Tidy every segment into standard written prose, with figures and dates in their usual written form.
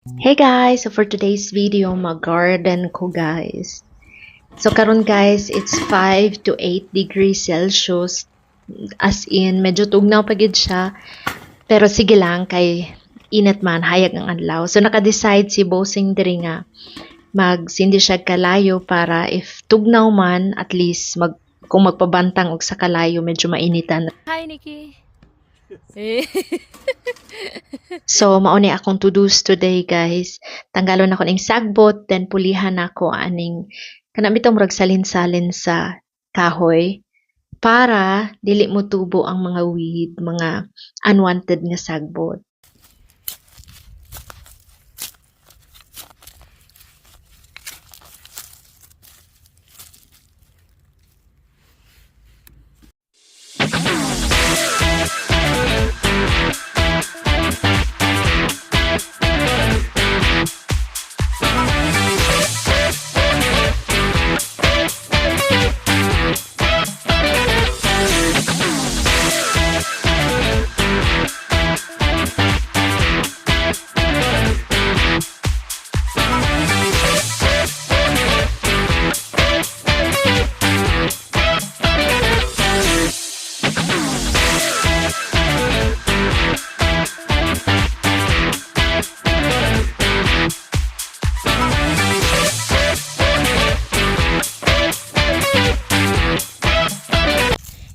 Hey guys, so for today's video, mag-garden ko guys. So karon guys, it's 5 to 8 degrees Celsius. As in, medyo tugnaw pa gid siya. Pero sige lang, kay init man, hayag ang adlaw. So naka-decide si Bossing diri nga magsindi siya kalayo para if tugnaw man, at least kung magpabantang og sa kalayo, medyo mainitan. Hi, Nikki. So, mauni akong to-dos today, guys. Tanggalon ako ning sagbot, then pulihan ako aning kanang murag salin-salin sa kahoy para dili mo tubo ang mga weed, mga unwanted nga sagbot.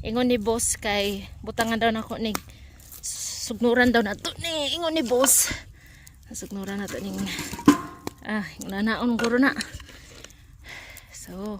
Ingon ni boss kay butangan daw nako ning sugnuran daw nato ni ingon ni boss. Sugnuran nato ning nanaon guro na. So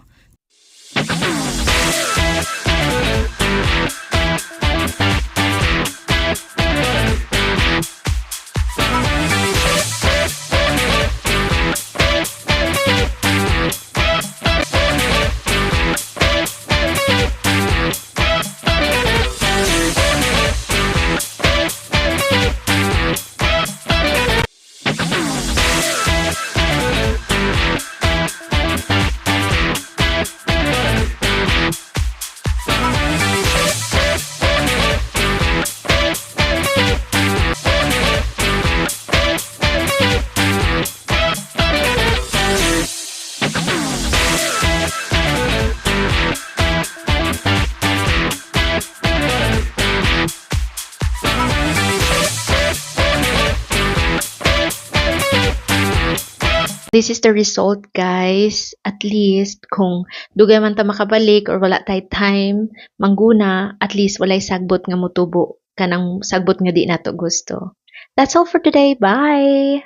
This is the result, guys. At least, kung dugay man ta makabalik or wala tay time, mangguna, at least walay sagbot nga mutubo. Kanang sagbot nga di nato gusto. That's all for today. Bye!